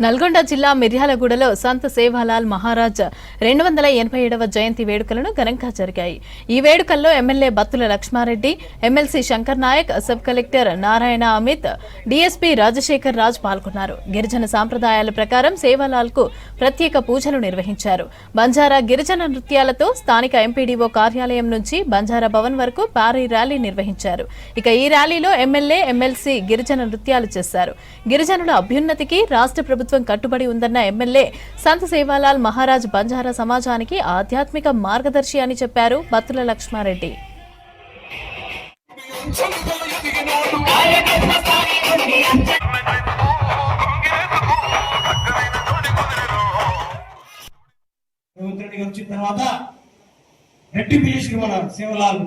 నల్గొండ జిల్లా మిర్యాలగూడలో సంత్ సేవాలాల్ మహారాజ్ 287వ జయంతి వేడుకలను ఘనంగా జరిగాయి. ఈ వేడుకల్లో MLA Battula Lakshma Reddy, MLC Shankar Nayak, sub collector Narayana Amit, DSP Rajasekhar Raj పాల్గొన్నారు. గిరిజన సాంప్రదాయాల ప్రకారం సేవాలాల్ కు ప్రత్యేక పూజలు నిర్వహించారు. బంజారా గిరిజన నృత్యాలతో స్థానిక ఎంపీడీఓ కార్యాలయం నుంచి బంజారా భవన్ వరకు భారీ ర్యాలీ నిర్వహించారు. ఇక ఈ ర్యాలీలో ఎమ్మెల్యే, ఎమ్మెల్సీ గిరిజన నృత్యాలు చేశారు. గిరిజనుల అభ్యున్నతికి రాష్ట్ర ప్రభుత్వం కట్టుబడి ఉందన్న ఎమ్మెల్యే సంత్ సేవాలాల్ మహారాజ్ బంజారా సమాజానికి ఆధ్యాత్మిక మార్గదర్శి అని చెప్పారు బత్తుల లక్ష్మారెడ్డి. తర్వాత రెట్టింపు చేసిన మన సేవలాల్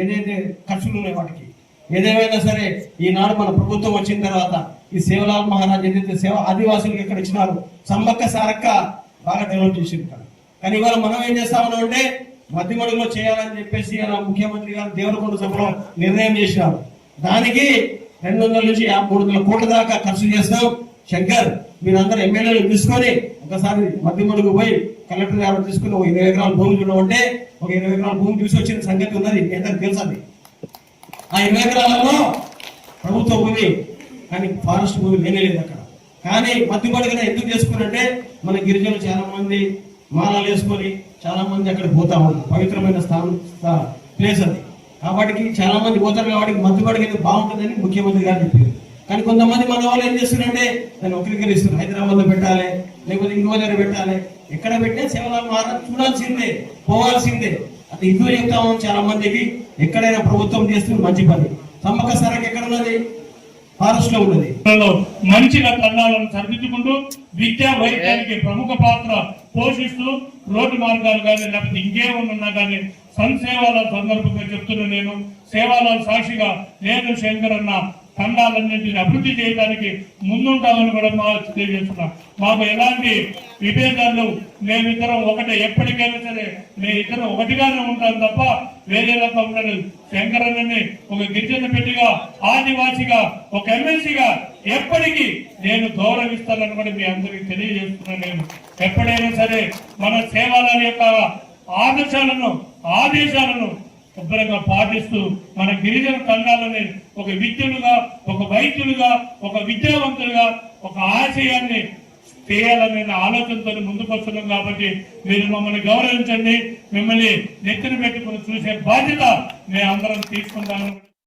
ఏదైతే ఖర్చులు ఉన్నాయి వాటికి ఏదేమైనా సరే ఈనాడు మన ప్రభుత్వం వచ్చిన తర్వాత ఈ సేవలాల్ మహారాజ్ ఏదైతే సేవ ఆదివాసులకు ఎక్కడ ఇచ్చినారు సమ్మక్క సారక్క బాగా డెవలప్ చేసింది. కానీ ఇవాళ మనం ఏం చేస్తామని అంటే మధ్యమడుగులో చేయాలని చెప్పేసి ముఖ్యమంత్రి గారు దేవరకొండ సభలో నిర్ణయం చేసినారు. దానికి 200 నుంచి 300 కోట్ల దాకా ఖర్చు చేస్తాం. శంకర్ మీరందరూ ఎమ్మెల్యేలు తీసుకొని ఒకసారి మధ్యమడుగు పోయి కలెక్టర్ గారు తీసుకుని 20 ఎకరాల భూమి చూడమంటే 20 ఎకరాల భూమి తీసుకొచ్చిన సంగతి ఉన్నది, ఎంతకు తెలుసండి. ఆ 20 ఎకరాలలో ప్రభుత్వ భూమి కానీ ఫారెస్ట్ భూమి లేనేలేదు అక్కడ. కానీ మధ్యపడిగా ఎందుకు చేసుకున్నంటే మన గిరిజనులు చాలా మంది మాలలు వేసుకొని చాలా మంది అక్కడ పోతా ఉన్నారు. పవిత్రమైన ప్లేస్ అది కాబట్టి చాలా మంది పోతారు. కాబట్టి మధ్యపడిగా బాగుంటుందని ముఖ్యమంత్రి గారు చెప్పారు. కానీ కొంతమంది మన వాళ్ళు ఏం చేస్తున్నారంటే దాన్ని వక్రీకరిస్తున్నారు. హైదరాబాద్ లో పెట్టాలి, లేకపోతే ఇంకో దగ్గర పెట్టాలి. ఎక్కడ పెట్టే సేవలాల్ మహారాజ్ చూడాల్సిందే, పోవాల్సిందే. అది ఇందులో చెప్తాము చాలా మందికి. ఎక్కడైనా ప్రభుత్వం చేస్తుంది మంచి పని. సమ్మక్క సారక్క ఎక్కడ ఉన్నది? ఫారెస్ట్ లో ఉన్నది. మంచిగా కన్నాలను సరిదిద్దుకుంటూ విద్యా వైద్యానికి ప్రముఖ పాత్ర పోషిస్తూ రోడ్డు మార్గాలు కానీ లేకపోతే ఇంకేమన్నా కానీ సంసేవాల సందర్భంగా చెప్తున్నా. నేను సేవాలాల్ సాక్షిగా నేను శంకర్ అన్న ఖండాలన్నింటినీ అభివృద్ధి చేయడానికి ముందుంటామని కూడా తెలియజేస్తున్నా. మాకు ఎలాంటి విభేదాలు మేమిద్దరం ఒకటే, ఎప్పటికైనా సరే మేమిద్దరం ఒకటిగానే ఉంటాం తప్ప వేరే రకం ఉండదు. శంకరన్నని ఒక గిరిజన పెట్టిగా, ఆదివాసిగా, ఒక ఎమ్మెల్సీగా ఎప్పటికీ నేను గౌరవిస్తానని కూడా మీ అందరికీ తెలియజేస్తున్నాను. నేను ఎప్పుడైనా సరే మన సేవాలాల్ యొక్క ఆదేశాలను శుభ్రంగా పాటిస్తూ మన గిరిజన తండాలని ఒక విద్యులుగా, ఒక వైద్యులుగా, ఒక విద్యావంతులుగా, ఒక ఆశయాన్ని చేయాలనే ఆలోచనతో ముందుకు వస్తున్నాం. కాబట్టి మీరు మమ్మల్ని గౌరవించండి. మిమ్మల్ని నెత్తిన పెట్టుకుని చూసే బాధ్యత మేము అందరం తీసుకుంటాము.